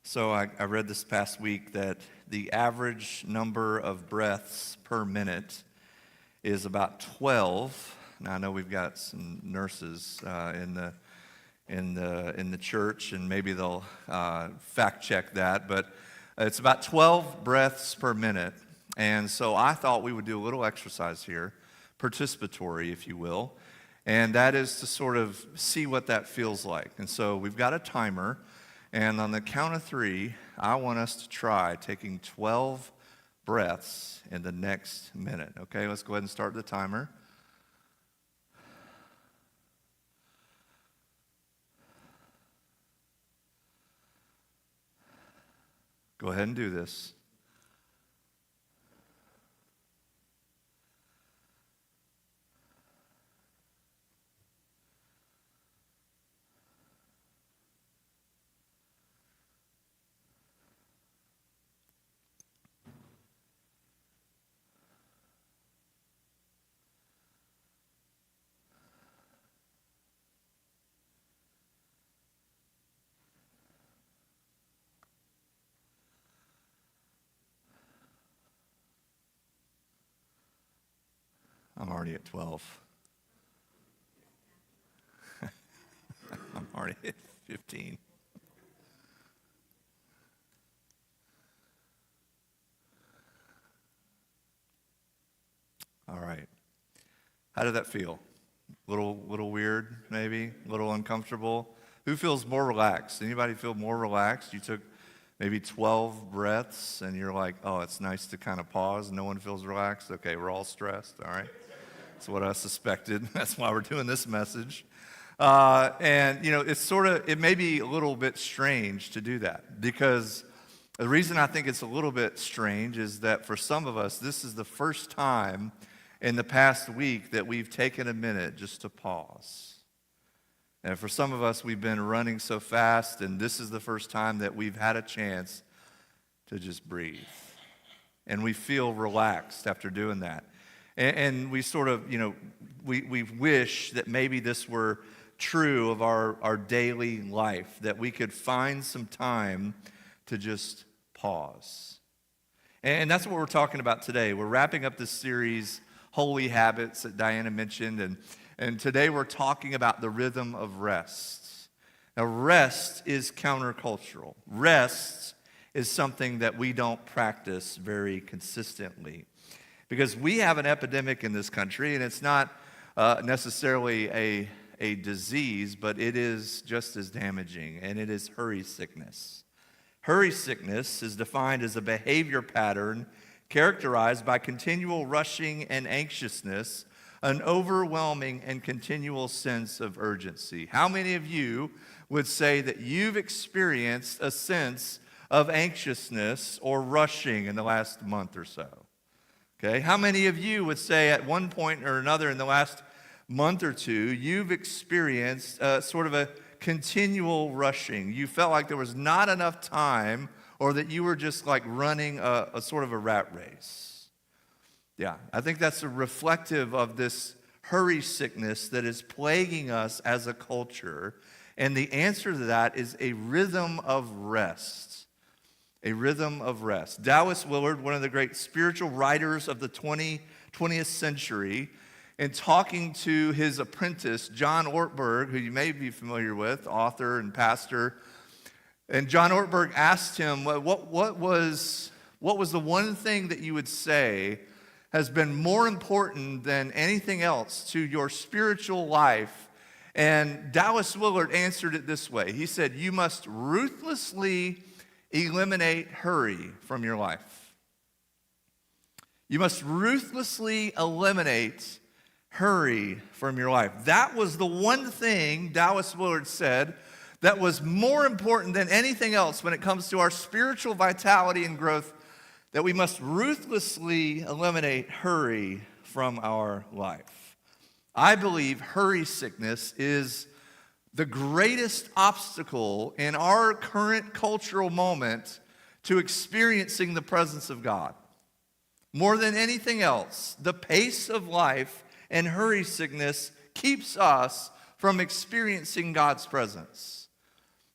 So I read this past week that the average number of breaths per minute is about 12. Now I know we've got some nurses in the church, and maybe they'll fact check that, but it's about 12 breaths per minute. And so I thought we would do a little exercise here, participatory, if you will, and that is to sort of see what that feels like. And so we've got a timer. And on the count of 3, I want us to try taking 12 breaths in the next minute. Okay, let's go ahead and start the timer. Go ahead and do this. I'm already at 12. I'm already at 15. All right. How did that feel? Little weird, maybe? A little uncomfortable? Who feels more relaxed? Anybody feel more relaxed? You took maybe 12 breaths and you're like, oh, it's nice to kind of pause. No one feels relaxed. Okay, we're all stressed. All right. That's what I suspected. That's why we're doing this message. And, it may be a little bit strange to do that, because the reason I think it's a little bit strange is that for some of us, this is the first time in the past week that we've taken a minute just to pause. And for some of us, we've been running so fast, and this is the first time that we've had a chance to just breathe. And we feel relaxed after doing that. And we sort of, we wish that maybe this were true of our daily life, that we could find some time to just pause. And that's what we're talking about today. We're wrapping up this series, Holy Habits, that Diana mentioned, and today we're talking about the rhythm of rest. Now, rest is countercultural. Rest is something that we don't practice very consistently, because we have an epidemic in this country, and it's not necessarily a disease, but it is just as damaging, and it is hurry sickness. Hurry sickness is defined as a behavior pattern characterized by continual rushing and anxiousness, an overwhelming and continual sense of urgency. How many of you would say that you've experienced a sense of anxiousness or rushing in the last month or so? Okay, how many of you would say at one point or another in the last month or two, you've experienced sort of a continual rushing? You felt like there was not enough time, or that you were just like running a sort of a rat race. Yeah, I think that's reflective of this hurry sickness that is plaguing us as a culture. And the answer to that is a rhythm of rest. A rhythm of rest. Dallas Willard, one of the great spiritual writers of the 20th century, in talking to his apprentice, John Ortberg, who you may be familiar with, author and pastor, and John Ortberg asked him, what was the one thing that you would say has been more important than anything else to your spiritual life? And Dallas Willard answered it this way. He said, you must ruthlessly eliminate hurry from your life. You must ruthlessly eliminate hurry from your life. That was the one thing Dallas Willard said that was more important than anything else when it comes to our spiritual vitality and growth, that we must ruthlessly eliminate hurry from our life. I believe hurry sickness is the greatest obstacle in our current cultural moment to experiencing the presence of God. More than anything else, the pace of life and hurry sickness keeps us from experiencing God's presence.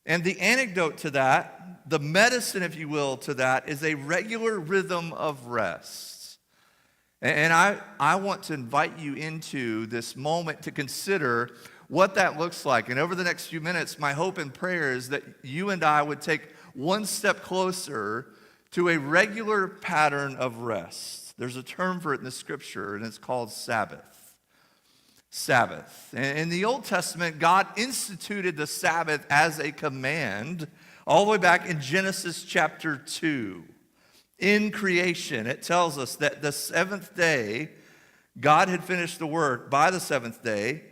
And the antidote to that, the medicine, if you will, to that, is a regular rhythm of rest. And I want to invite you into this moment to consider what that looks like. And over the next few minutes, my hope and prayer is that you and I would take one step closer to a regular pattern of rest. There's a term for it in the scripture, and it's called Sabbath. Sabbath. In the Old Testament, God instituted the Sabbath as a command all the way back in Genesis chapter 2. In creation, it tells us that the seventh day, God had finished the work by the seventh day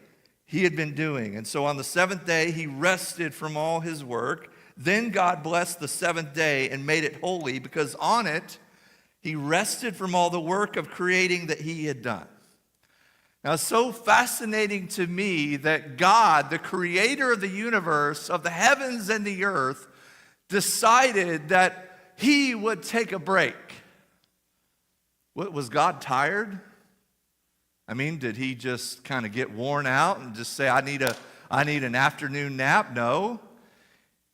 he had been doing. And so on the seventh day, he rested from all his work. Then God blessed the seventh day and made it holy because on it, he rested from all the work of creating that he had done. Now, it's so fascinating to me that God, the creator of the universe, of the heavens and the earth, decided that he would take a break. Was God tired? I mean, did he just kind of get worn out and just say, I need an afternoon nap? No.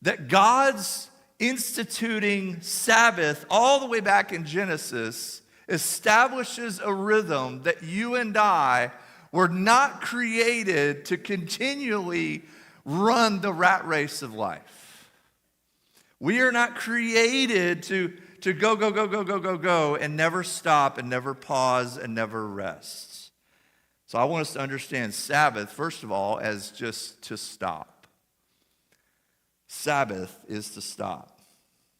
That God's instituting Sabbath all the way back in Genesis establishes a rhythm that you and I were not created to continually run the rat race of life. We are not created to go and never stop and never pause and never rest. So I want us to understand Sabbath, first of all, as just to stop. Sabbath is to stop.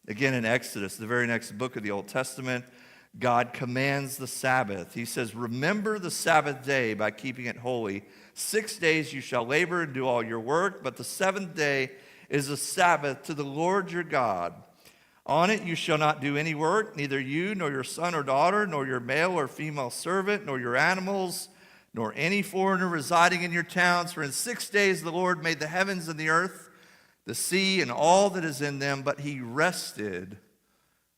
Again, in Exodus, the very next book of the Old Testament, God commands the Sabbath. He says, remember the Sabbath day by keeping it holy. 6 days you shall labor and do all your work, but the seventh day is a Sabbath to the Lord your God. On it you shall not do any work, neither you nor your son or daughter, nor your male or female servant, nor your animals, nor any foreigner residing in your towns. For in 6 days the Lord made the heavens and the earth, the sea and all that is in them, but he rested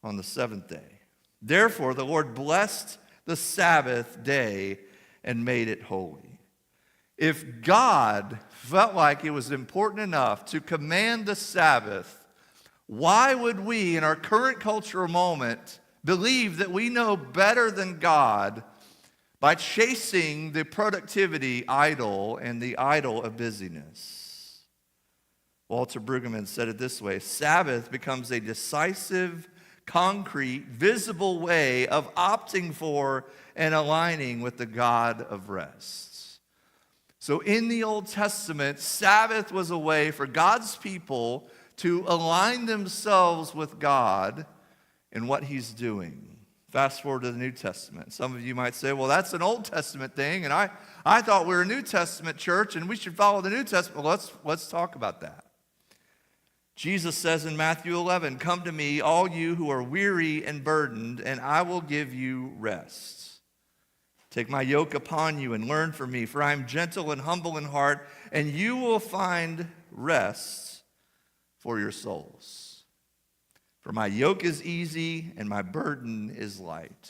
on the seventh day. Therefore, the Lord blessed the Sabbath day and made it holy. If God felt like it was important enough to command the Sabbath, why would we, in our current cultural moment, believe that we know better than God by chasing the productivity idol and the idol of busyness? Walter Brueggemann said it this way: Sabbath becomes a decisive, concrete, visible way of opting for and aligning with the God of rest. So in the Old Testament, Sabbath was a way for God's people to align themselves with God in what he's doing. Fast forward to the New Testament. Some of you might say, well, that's an Old Testament thing, and I thought we were a New Testament church, and we should follow the New Testament. Well, let's talk about that. Jesus says in Matthew 11, come to me, all you who are weary and burdened, and I will give you rest. Take my yoke upon you and learn from me, for I am gentle and humble in heart, and you will find rest for your souls. For my yoke is easy and my burden is light.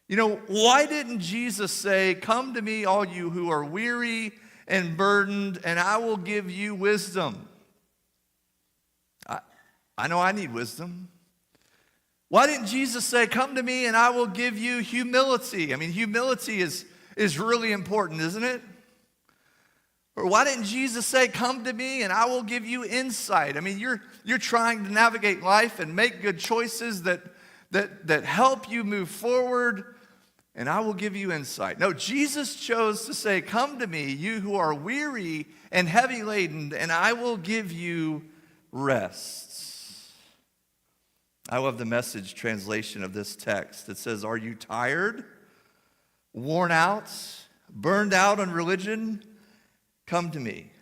You know, why didn't Jesus say, come to me, all you who are weary and burdened, and I will give you wisdom? I know I need wisdom. Why didn't Jesus say, come to me and I will give you humility? I mean, humility is really important, isn't it? Or why didn't Jesus say, come to me and I will give you insight? I mean, you're trying to navigate life and make good choices that help you move forward, and I will give you insight. No, Jesus chose to say, come to me, you who are weary and heavy laden, and I will give you rest. I love the Message translation of this text. It says, are you tired, worn out, burned out on religion? Come to me.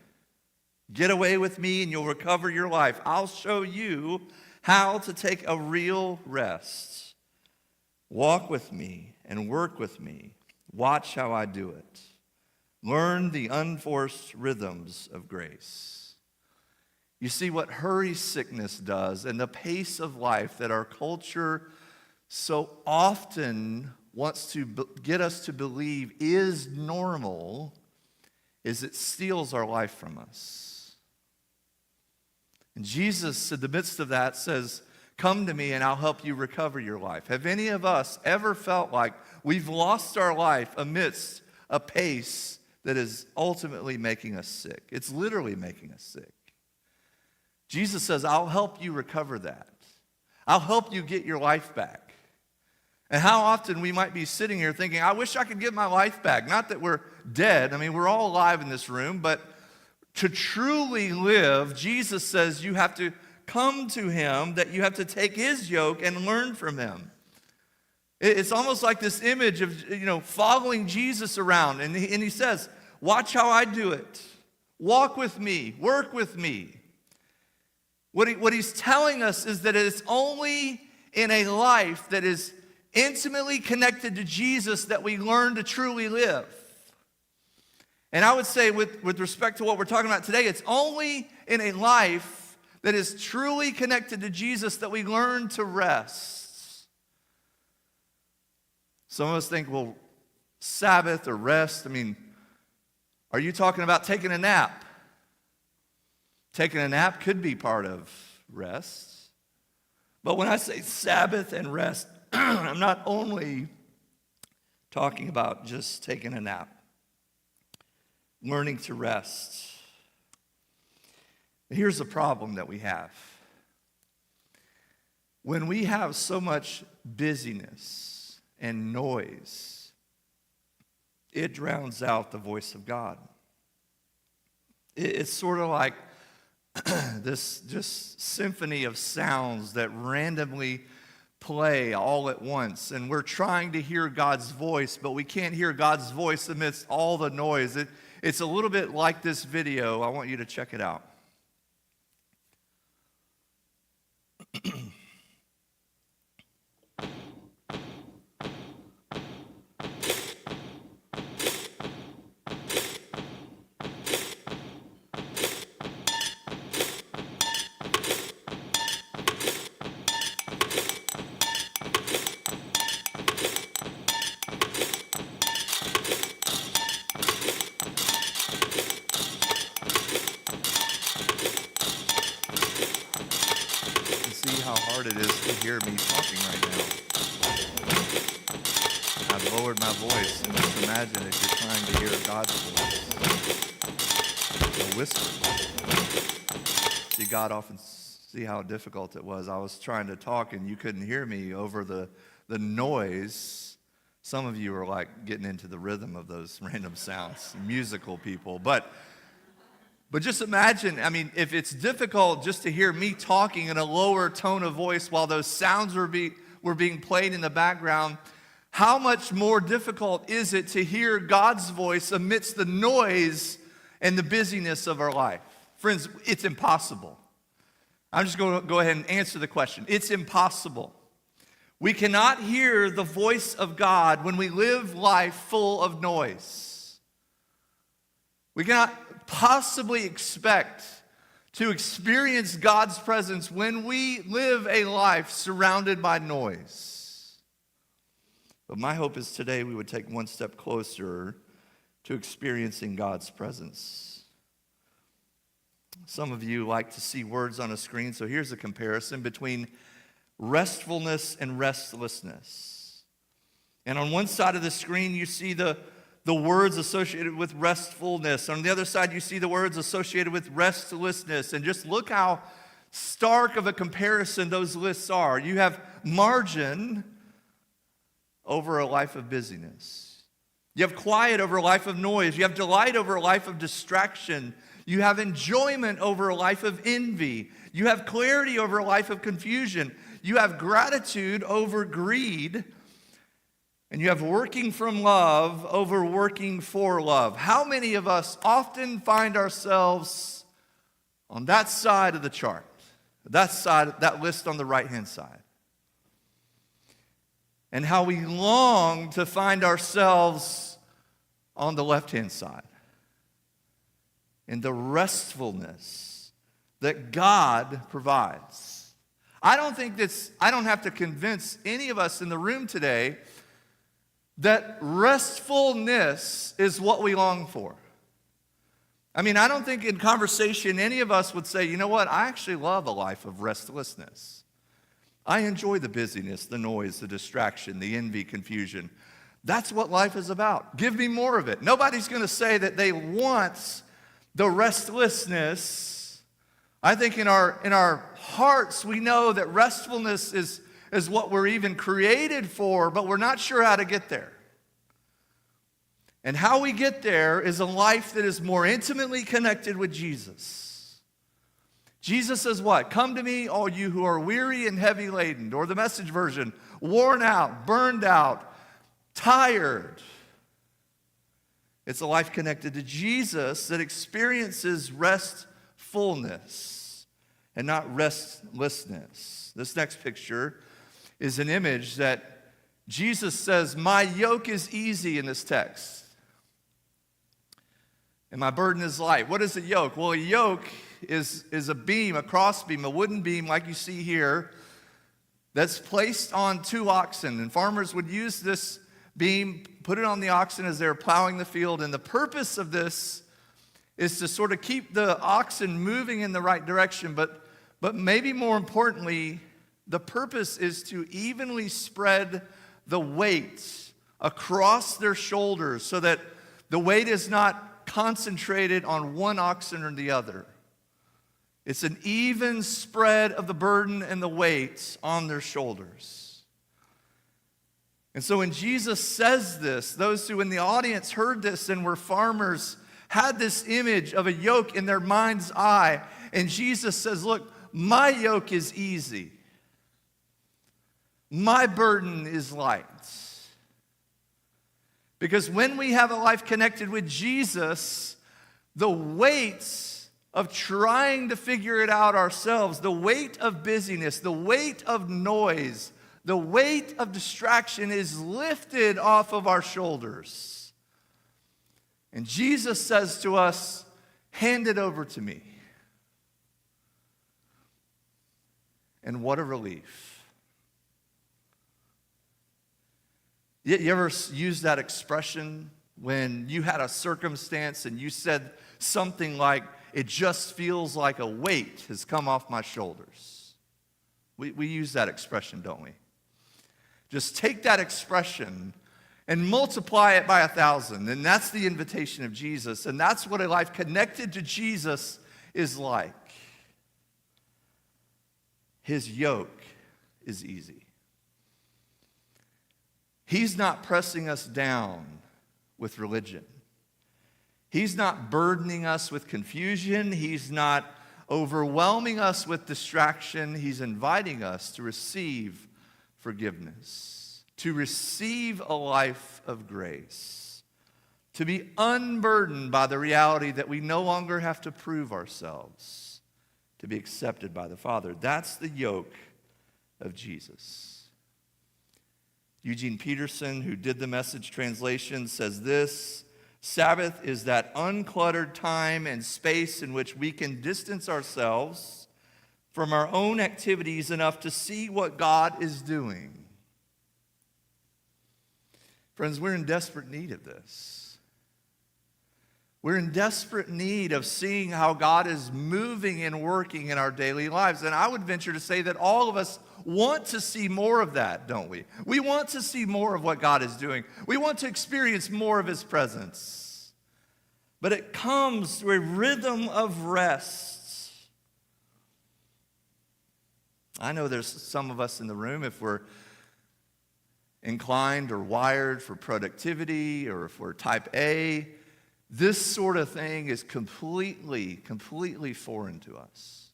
Get away with me and you'll recover your life. I'll show you how to take a real rest. Walk with me and work with me. Watch how I do it. Learn the unforced rhythms of grace. You see what hurry sickness does and the pace of life that our culture so often wants to get us to believe is normal is it steals our life from us. And Jesus, in the midst of that, says, come to me and I'll help you recover your life. Have any of us ever felt like we've lost our life amidst a pace that is ultimately making us sick? It's literally making us sick. Jesus says, I'll help you recover that. I'll help you get your life back. And how often we might be sitting here thinking, I wish I could get my life back. Not that we're dead. I mean, we're all alive in this room, but to truly live, Jesus says you have to come to him, that you have to take his yoke and learn from him. It's almost like this image of, following Jesus around. And he says, watch how I do it. Walk with me. Work with me. What he's telling us is that it's only in a life that is intimately connected to Jesus that we learn to truly live. And I would say with respect to what we're talking about today, it's only in a life that is truly connected to Jesus that we learn to rest. Some of us think, well, Sabbath or rest, are you talking about taking a nap? Taking a nap could be part of rest. But when I say Sabbath and rest, I'm not only talking about just taking a nap. Learning to rest. Here's the problem that we have. When we have so much busyness and noise, it drowns out the voice of God. It's sort of like this just symphony of sounds that randomly play all at once. And we're trying to hear God's voice, but we can't hear God's voice amidst all the noise. It's a little bit like this video. I want you to check it out. It is to hear me talking right now. I've lowered my voice, and just imagine if you're trying to hear God's voice, a whisper. See, God often see how difficult it was. I was trying to talk, and you couldn't hear me over the noise. Some of you are like getting into the rhythm of those random sounds, musical people, But just imagine, if it's difficult just to hear me talking in a lower tone of voice while those sounds were being played in the background, how much more difficult is it to hear God's voice amidst the noise and the busyness of our life? Friends, it's impossible. I'm just going to go ahead and answer the question. It's impossible. We cannot hear the voice of God when we live life full of noise. We cannot possibly expect to experience God's presence when we live a life surrounded by noise. But my hope is today we would take one step closer to experiencing God's presence. Some of you like to see words on a screen, so here's a comparison between restfulness and restlessness. And on one side of the screen, you see the words associated with restfulness. On the other side, you see the words associated with restlessness. And just look how stark of a comparison those lists are. You have margin over a life of busyness. You have quiet over a life of noise. You have delight over a life of distraction. You have enjoyment over a life of envy. You have clarity over a life of confusion. You have gratitude over greed. And you have working from love over working for love. How many of us often find ourselves on that side of the chart? That list on the right-hand side. And how we long to find ourselves on the left-hand side. In the restfulness that God provides. I don't have to convince any of us in the room today that restfulness is what we long for. I mean, I don't think in conversation any of us would say, you know what, I actually love a life of restlessness. I enjoy the busyness, the noise, the distraction, the envy, confusion. That's what life is about. Give me more of it. Nobody's going to say that they want the restlessness. I think in our hearts we know that restfulness is what we're even created for, but we're not sure how to get there. And how we get there is a life that is more intimately connected with Jesus. Jesus says what? Come to me, all you who are weary and heavy laden, or the Message version, worn out, burned out, tired. It's a life connected to Jesus that experiences restfulness and not restlessness. This next picture is an image that Jesus says, my yoke is easy in this text, and my burden is light. What is a yoke? Well, a yoke is a beam, a cross beam, a wooden beam like you see here, that's placed on two oxen. And farmers would use this beam, put it on the oxen as they're plowing the field. And the purpose of this is to sort of keep the oxen moving in the right direction. But maybe more importantly, the purpose is to evenly spread the weight across their shoulders so that the weight is not concentrated on one oxen or the other. It's an even spread of the burden and the weight on their shoulders. And so when Jesus says this, those who in the audience heard this and were farmers had this image of a yoke in their mind's eye. And Jesus says, look, my yoke is easy. My burden is light. Because when we have a life connected with Jesus, the weight of trying to figure it out ourselves, the weight of busyness, the weight of noise, the weight of distraction is lifted off of our shoulders. And Jesus says to us, hand it over to me. And what a relief. You ever use that expression when you had a circumstance and you said something like, it just feels like a weight has come off my shoulders? We use that expression, don't we? Just take that expression and multiply it by 1,000. And that's the invitation of Jesus. And that's what a life connected to Jesus is like. His yoke is easy. He's not pressing us down with religion. He's not burdening us with confusion. He's not overwhelming us with distraction. He's inviting us to receive forgiveness, to receive a life of grace, to be unburdened by the reality that we no longer have to prove ourselves, to be accepted by the Father. That's the yoke of Jesus. Eugene Peterson, who did the Message translation, says this: Sabbath is that uncluttered time and space in which we can distance ourselves from our own activities enough to see what God is doing. Friends, we're in desperate need of this. We're in desperate need of seeing how God is moving and working in our daily lives. And I would venture to say that all of us want to see more of that, don't we? We want to see more of what God is doing. We want to experience more of His presence. But it comes through a rhythm of rest. I know there's some of us in the room, if we're inclined or wired for productivity, or if we're type A, this sort of thing is completely foreign to us.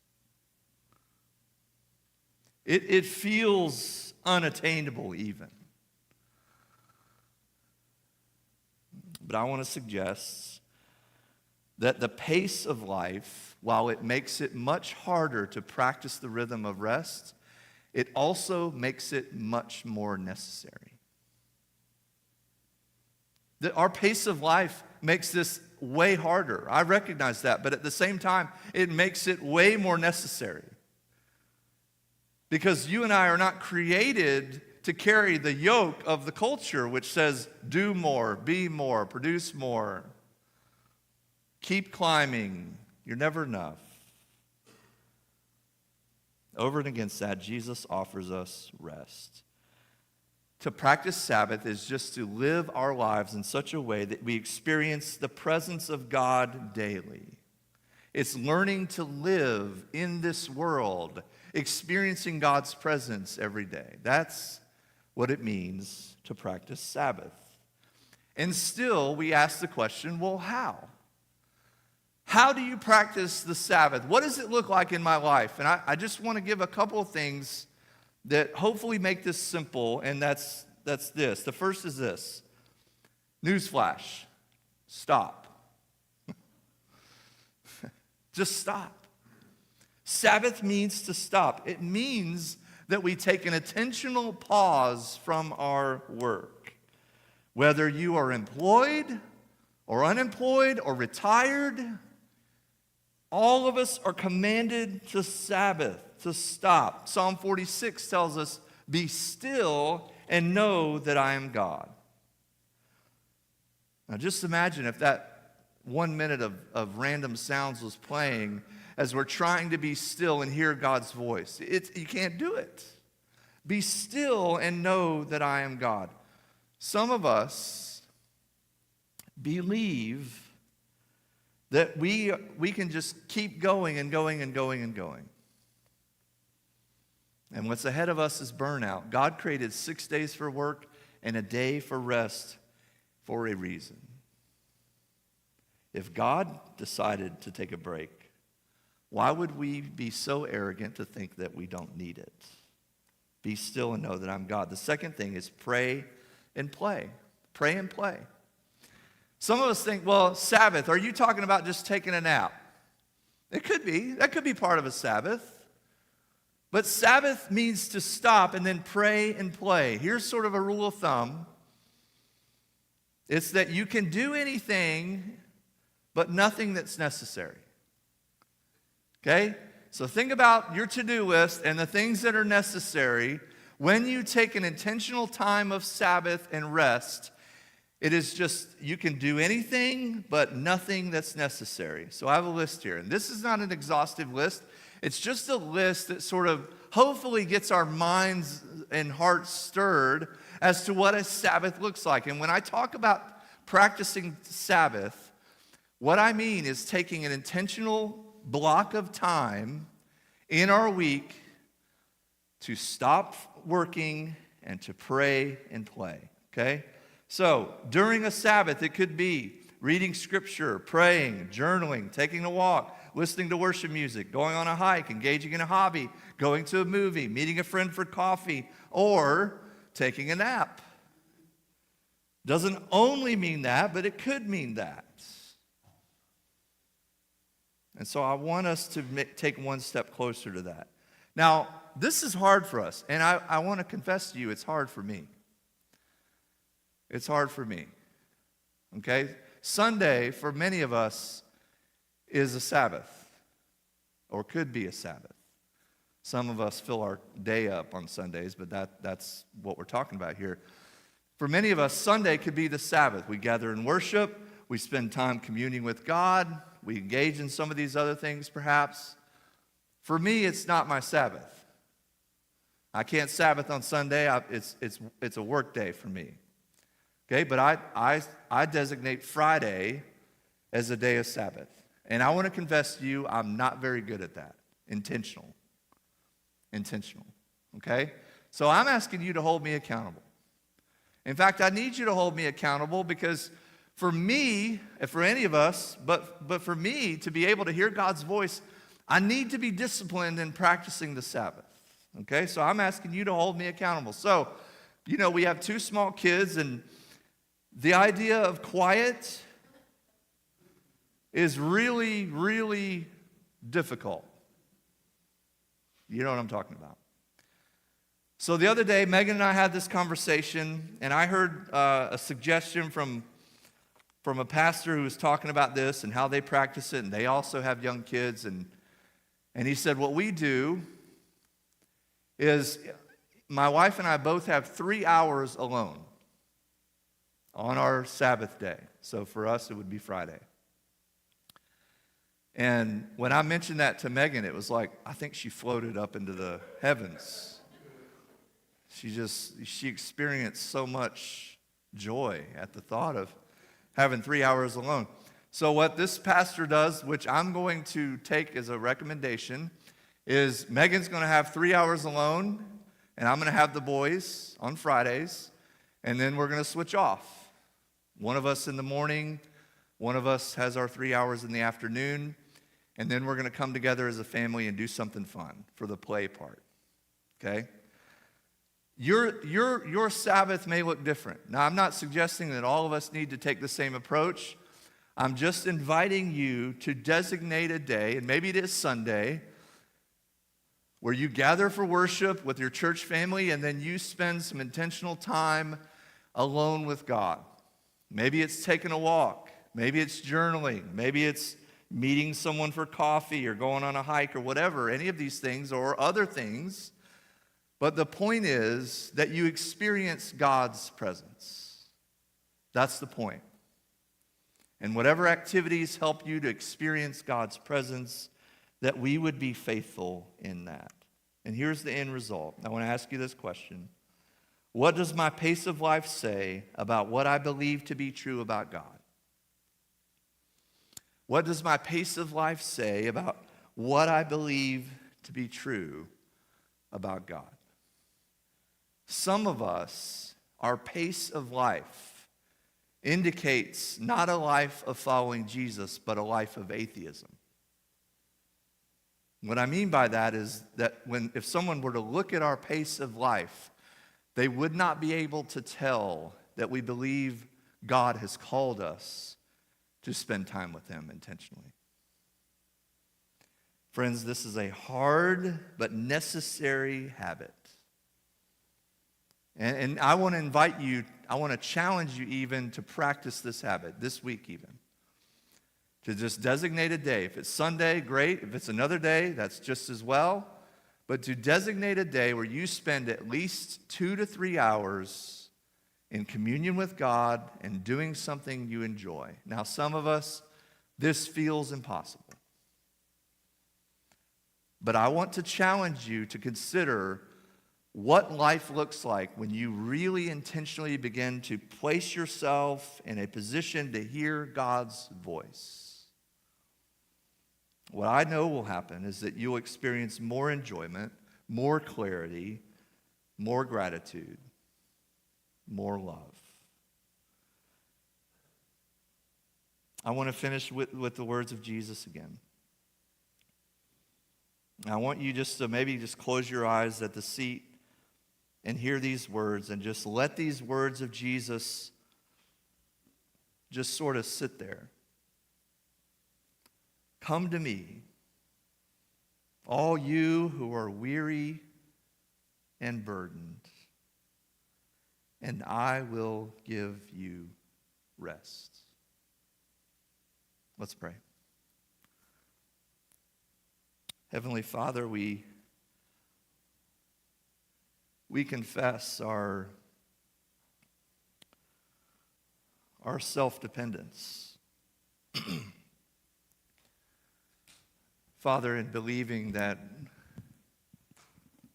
It feels unattainable even. But I want to suggest that the pace of life, while it makes it much harder to practice the rhythm of rest, it also makes it much more necessary. That our pace of life makes this way harder. I recognize that, but at the same time, it makes it way more necessary. Because you and I are not created to carry the yoke of the culture, which says, do more, be more, produce more. Keep climbing. You're never enough. Over and against that, Jesus offers us rest. To practice Sabbath is just to live our lives in such a way that we experience the presence of God daily. It's learning to live in this world, experiencing God's presence every day. That's what it means to practice Sabbath. And still, we ask the question, well, how? How do you practice the Sabbath? What does it look like in my life? And I just want to give a couple of things that hopefully make this simple, and that's this. The first is this. Newsflash. Stop. Just stop. Sabbath means to stop. It means that we take an intentional pause from our work. Whether you are employed or unemployed or retired, all of us are commanded to Sabbath, to stop. Psalm 46 tells us, "Be still and know that I am God." Now just imagine if that 1 minute of random sounds was playing as we're trying to be still and hear God's voice. You can't do it. Be still and know that I am God. Some of us believe that we can just keep going and going and going and going. And what's ahead of us is burnout. God created 6 days for work and a day for rest for a reason. If God decided to take a break, why would we be so arrogant to think that we don't need it? Be still and know that I'm God. The second thing is pray and play. Pray and play. Some of us think, well, Sabbath, are you talking about just taking a nap? It could be. That could be part of a Sabbath. But Sabbath means to stop and then pray and play. Here's sort of a rule of thumb. It's that you can do anything, but nothing that's necessary. Okay? So think about your to-do list and the things that are necessary. When you take an intentional time of Sabbath and rest, it is just, you can do anything, but nothing that's necessary. So I have a list here, and this is not an exhaustive list. It's just a list that sort of hopefully gets our minds and hearts stirred as to what a Sabbath looks like. And when I talk about practicing Sabbath, what I mean is taking an intentional block of time in our week to stop working and to pray and play, okay? So, during a Sabbath, it could be reading scripture, praying, journaling, taking a walk, listening to worship music, going on a hike, engaging in a hobby, going to a movie, meeting a friend for coffee, or taking a nap. Doesn't only mean that, but it could mean that. And so I want us to take one step closer to that. Now, this is hard for us, and I want to confess to you, it's hard for me. It's hard for me, okay? Sunday, for many of us, is a Sabbath, or could be a Sabbath. Some of us fill our day up on Sundays, but that's what we're talking about here. For many of us, Sunday could be the Sabbath. We gather in worship, we spend time communing with God, we engage in some of these other things perhaps. For me, it's not my Sabbath. I can't Sabbath on Sunday, it's a work day for me. Okay, but I designate Friday as a day of Sabbath. And I want to confess to you, I'm not very good at that. Intentional. Okay? So I'm asking you to hold me accountable. In fact, I need you to hold me accountable because for me, and for any of us, but for me to be able to hear God's voice, I need to be disciplined in practicing the Sabbath. Okay? So I'm asking you to hold me accountable. So, we have 2 small kids, and the idea of quiet is really, really difficult. You know what I'm talking about. So the other day, Megan and I had this conversation, and I heard a suggestion from a pastor who was talking about this and how they practice it, and they also have young kids, and he said, what we do is my wife and I both have 3 hours alone on our Sabbath day. So for us, it would be Friday. And when I mentioned that to Megan, it was like, I think she floated up into the heavens. She experienced so much joy at the thought of having 3 hours alone. So what this pastor does, which I'm going to take as a recommendation, is Megan's going to have 3 hours alone, and I'm going to have the boys on Fridays, and then we're going to switch off. One of us in the morning, one of us has our 3 hours in the afternoon, and then we're going to come together as a family and do something fun for the play part, okay? Your Sabbath may look different. Now, I'm not suggesting that all of us need to take the same approach. I'm just inviting you to designate a day, and maybe it is Sunday, where you gather for worship with your church family, and then you spend some intentional time alone with God. Maybe it's taking a walk. Maybe it's journaling. Maybe it's meeting someone for coffee or going on a hike or whatever, any of these things or other things. But the point is that you experience God's presence. That's the point. And whatever activities help you to experience God's presence, that we would be faithful in that. And here's the end result. I want to ask you this question. What does my pace of life say about what I believe to be true about God? What does my pace of life say about what I believe to be true about God? Some of us, our pace of life indicates not a life of following Jesus, but a life of atheism. What I mean by that is that if someone were to look at our pace of life, they would not be able to tell that we believe God has called us to spend time with Him intentionally. Friends, this is a hard but necessary habit. And I want to invite you, I want to challenge you even to practice this habit this week even. To just designate a day. If it's Sunday, great. If it's another day, that's just as well. But to designate a day where you spend at least 2 to 3 hours in communion with God and doing something you enjoy. Now, some of us, this feels impossible. But I want to challenge you to consider what life looks like when you really intentionally begin to place yourself in a position to hear God's voice. What I know will happen is that you'll experience more enjoyment, more clarity, more gratitude, more love. I want to finish with the words of Jesus again. I want you just to maybe just close your eyes at the seat and hear these words and just let these words of Jesus just sort of sit there. Come to me, all you who are weary and burdened, and I will give you rest. Let's pray. Heavenly Father, we confess our self-dependence. Father, in believing that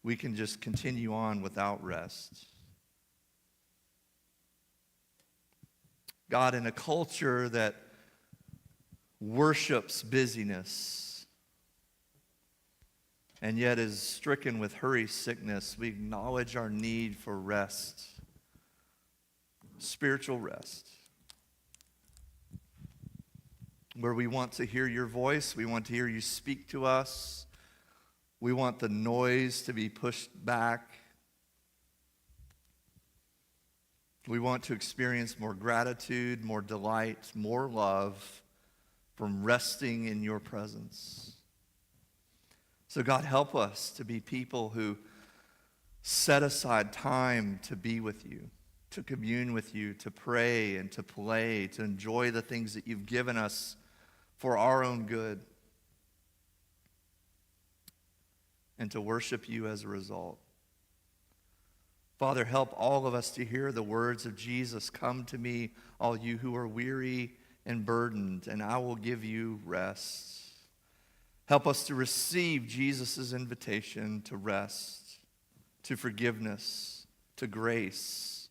we can just continue on without rest. God, in a culture that worships busyness and yet is stricken with hurry sickness, we acknowledge our need for rest, spiritual rest, where we want to hear your voice, we want to hear you speak to us, we want the noise to be pushed back. We want to experience more gratitude, more delight, more love from resting in your presence. So God, help us to be people who set aside time to be with you, to commune with you, to pray and to play, to enjoy the things that you've given us for our own good, and to worship you as a result. Father, help all of us to hear the words of Jesus. Come to me, all you who are weary and burdened, and I will give you rest. Help us to receive Jesus' invitation to rest, to forgiveness, to grace,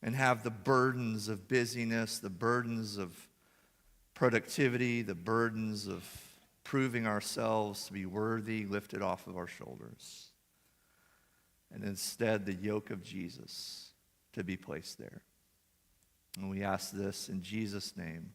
and have the burdens of busyness, the burdens of productivity, the burdens of proving ourselves to be worthy lifted off of our shoulders. And instead, the yoke of Jesus to be placed there. And we ask this in Jesus' name.